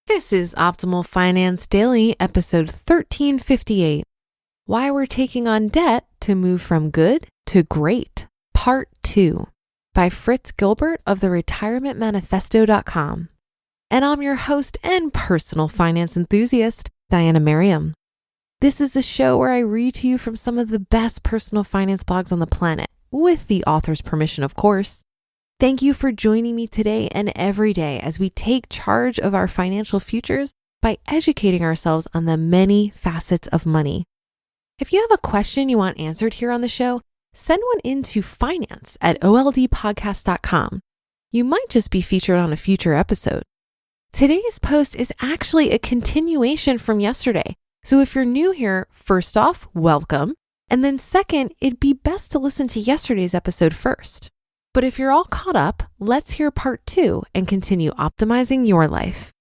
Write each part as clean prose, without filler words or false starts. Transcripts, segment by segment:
This is Optimal Finance Daily, episode 1358. Why We're Taking on Debt to Move from Good to Great, Part 2, by Fritz Gilbert of the retirementmanifesto.com. And I'm your host and personal finance enthusiast, Diana Merriam. This is the show where I read to you from some of the best personal finance blogs on the planet, with the author's permission, of course. Thank you for joining me today and every day as we take charge of our financial futures by educating ourselves on the many facets of money. If you have a question you want answered here on the show, send one in to finance@oldpodcast.com. You might just be featured on a future episode. Today's post is actually a continuation from yesterday. So if you're new here, first off, welcome. And then second, it'd be best to listen to yesterday's episode first. But if you're all caught up, let's hear part 2 and continue optimizing your life.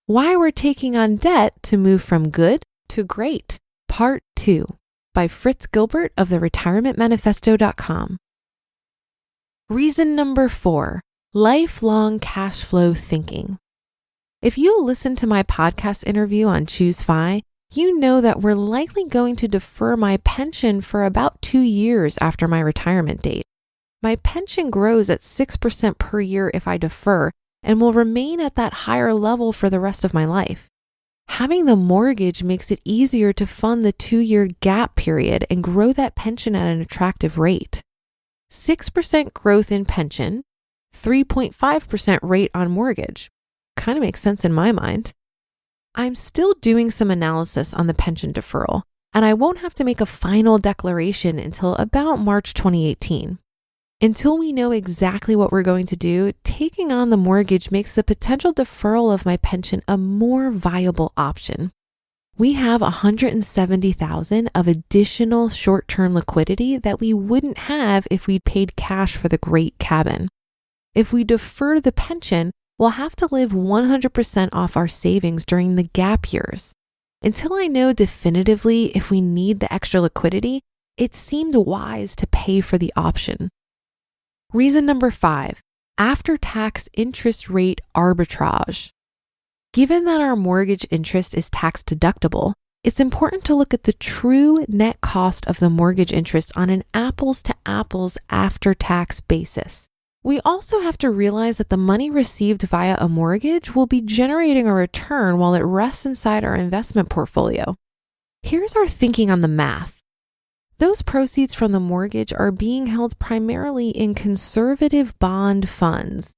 Why We're Taking on Debt to Move from Good to Great, Part 2, by Fritz Gilbert of the retirementmanifesto.com. Reason number 4, lifelong cash flow thinking. If you listen to my podcast interview on Choose FI, you know that we're likely going to defer my pension for about 2 years after my retirement date. My pension grows at 6% per year if I defer and will remain at that higher level for the rest of my life. Having the mortgage makes it easier to fund the 2-year gap period and grow that pension at an attractive rate. 6% growth in pension, 3.5% rate on mortgage. Kind of makes sense in my mind. I'm still doing some analysis on the pension deferral, and I won't have to make a final declaration until about March 2018. Until we know exactly what we're going to do, taking on the mortgage makes the potential deferral of my pension a more viable option. We have $170,000 of additional short-term liquidity that we wouldn't have if we'd paid cash for the great cabin. If we defer the pension, we'll have to live 100% off our savings during the gap years. Until I know definitively if we need the extra liquidity, it seemed wise to pay for the option. Reason number 5, after-tax interest rate arbitrage. Given that our mortgage interest is tax deductible, it's important to look at the true net cost of the mortgage interest on an apples-to-apples after-tax basis. We also have to realize that the money received via a mortgage will be generating a return while it rests inside our investment portfolio. Here's our thinking on the math. Those proceeds from the mortgage are being held primarily in conservative bond funds.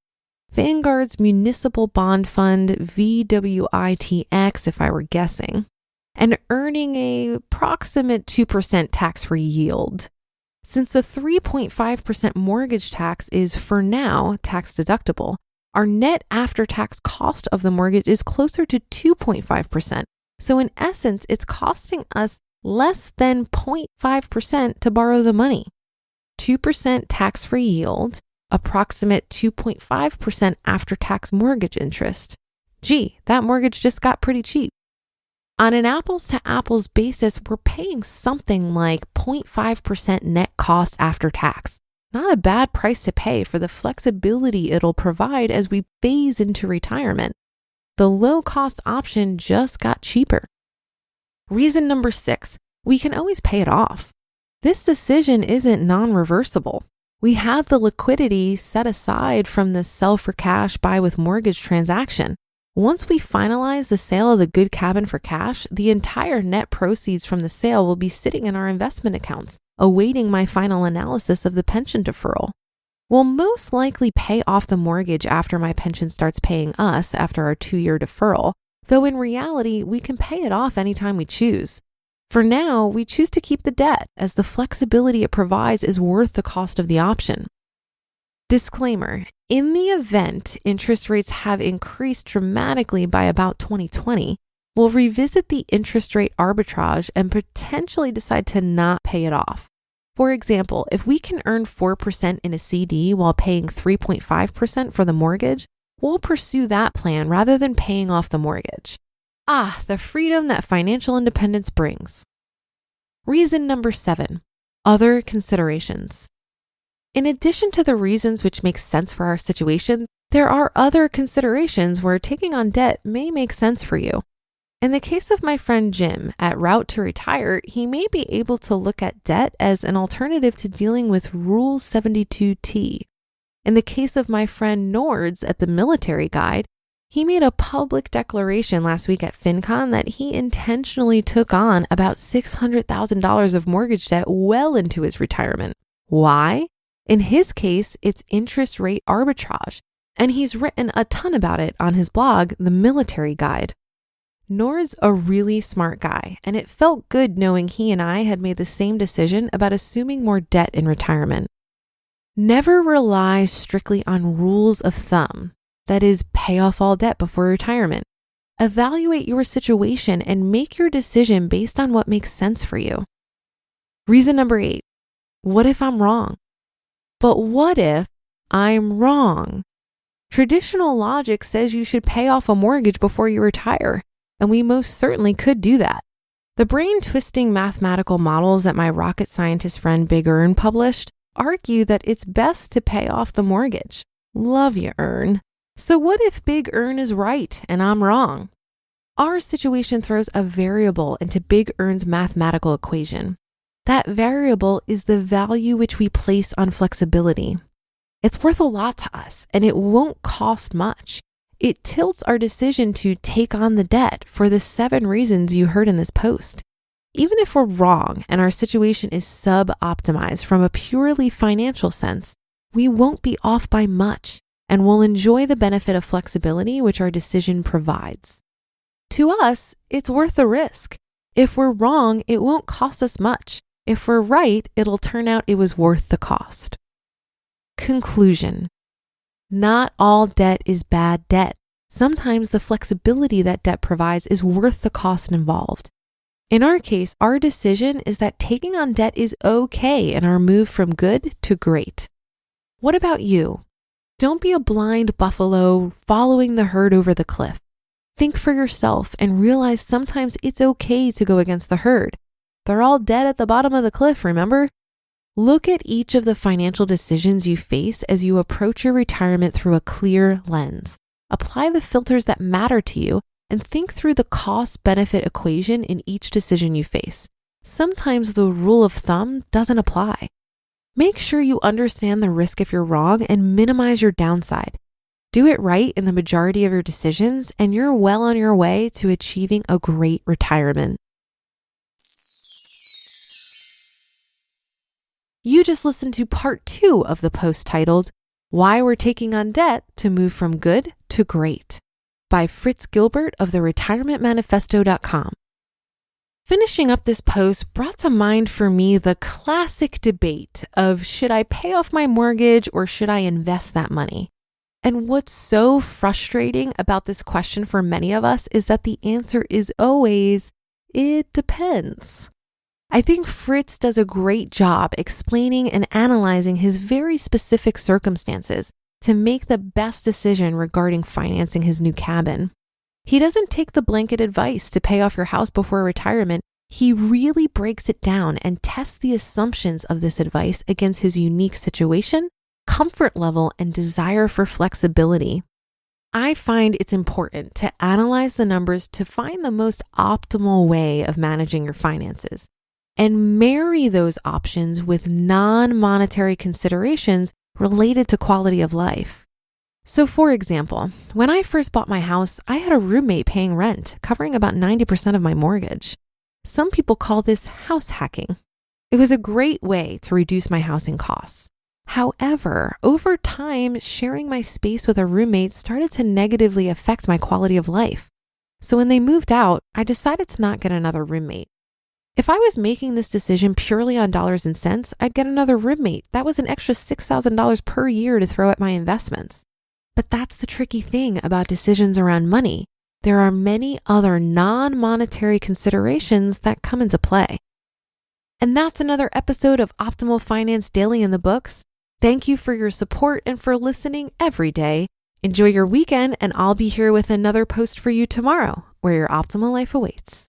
Vanguard's Municipal Bond Fund, VWITX if I were guessing, and earning a approximate 2% tax-free yield. Since the 3.5% mortgage tax is, for now, tax deductible, our net after-tax cost of the mortgage is closer to 2.5%. So in essence, it's costing us less than 0.5% to borrow the money. 2% tax-free yield, approximate 2.5% after-tax mortgage interest. Gee, that mortgage just got pretty cheap. On an apples-to-apples basis, we're paying something like 0.5% net cost after tax. Not a bad price to pay for the flexibility it'll provide as we phase into retirement. The low-cost option just got cheaper. Reason number 6, we can always pay it off. This decision isn't non-reversible. We have the liquidity set aside from the sell for cash, buy with mortgage transaction. Once we finalize the sale of the good cabin for cash, the entire net proceeds from the sale will be sitting in our investment accounts, awaiting my final analysis of the pension deferral. We'll most likely pay off the mortgage after my pension starts paying us after our 2-year deferral, though in reality, we can pay it off anytime we choose. For now, we choose to keep the debt as the flexibility it provides is worth the cost of the option. Disclaimer, in the event interest rates have increased dramatically by about 2020, we'll revisit the interest rate arbitrage and potentially decide to not pay it off. For example, if we can earn 4% in a CD while paying 3.5% for the mortgage, we'll pursue that plan rather than paying off the mortgage. The freedom that financial independence brings. Reason number 7, other considerations. In addition to the reasons which make sense for our situation, there are other considerations where taking on debt may make sense for you. In the case of my friend Jim, at Route to Retire, he may be able to look at debt as an alternative to dealing with Rule 72T. In the case of my friend Nords at the Military Guide, he made a public declaration last week at FinCon that he intentionally took on about $600,000 of mortgage debt well into his retirement. Why? In his case, it's interest rate arbitrage, and he's written a ton about it on his blog, The Military Guide. Nor's a really smart guy, and it felt good knowing he and I had made the same decision about assuming more debt in retirement. Never rely strictly on rules of thumb, that is, pay off all debt before retirement. Evaluate your situation and make your decision based on what makes sense for you. Reason number 8, what if I'm wrong? But what if I'm wrong? Traditional logic says you should pay off a mortgage before you retire, and we most certainly could do that. The brain-twisting mathematical models that my rocket scientist friend Big Earn published argue that it's best to pay off the mortgage. Love you, Earn. So what if Big Earn is right and I'm wrong? Our situation throws a variable into Big Earn's mathematical equation. That variable is the value which we place on flexibility. It's worth a lot to us, and it won't cost much. It tilts our decision to take on the debt for the 7 reasons you heard in this post. Even if we're wrong and our situation is sub-optimized from a purely financial sense, we won't be off by much, and we'll enjoy the benefit of flexibility which our decision provides. To us, it's worth the risk. If we're wrong, it won't cost us much. If we're right, it'll turn out it was worth the cost. Conclusion. Not all debt is bad debt. Sometimes the flexibility that debt provides is worth the cost involved. In our case, our decision is that taking on debt is okay in our move from good to great. What about you? Don't be a blind buffalo following the herd over the cliff. Think for yourself and realize sometimes it's okay to go against the herd. They're all dead at the bottom of the cliff, remember? Look at each of the financial decisions you face as you approach your retirement through a clear lens. Apply the filters that matter to you and think through the cost-benefit equation in each decision you face. Sometimes the rule of thumb doesn't apply. Make sure you understand the risk if you're wrong and minimize your downside. Do it right in the majority of your decisions, and you're well on your way to achieving a great retirement. You just listened to part 2 of the post titled, Why We're Taking on Debt to Move from Good to Great by Fritz Gilbert of the retirementmanifesto.com. Finishing up this post brought to mind for me the classic debate of should I pay off my mortgage or should I invest that money? And what's so frustrating about this question for many of us is that the answer is always, it depends. I think Fritz does a great job explaining and analyzing his very specific circumstances to make the best decision regarding financing his new cabin. He doesn't take the blanket advice to pay off your house before retirement. He really breaks it down and tests the assumptions of this advice against his unique situation, comfort level, and desire for flexibility. I find it's important to analyze the numbers to find the most optimal way of managing your finances and marry those options with non-monetary considerations related to quality of life. So for example, when I first bought my house, I had a roommate paying rent, covering about 90% of my mortgage. Some people call this house hacking. It was a great way to reduce my housing costs. However, over time, sharing my space with a roommate started to negatively affect my quality of life. So when they moved out, I decided to not get another roommate. If I was making this decision purely on dollars and cents, I'd get another roommate. That was an extra $6,000 per year to throw at my investments. But that's the tricky thing about decisions around money. There are many other non-monetary considerations that come into play. And that's another episode of Optimal Finance Daily in the books. Thank you for your support and for listening every day. Enjoy your weekend, and I'll be here with another post for you tomorrow, where your optimal life awaits.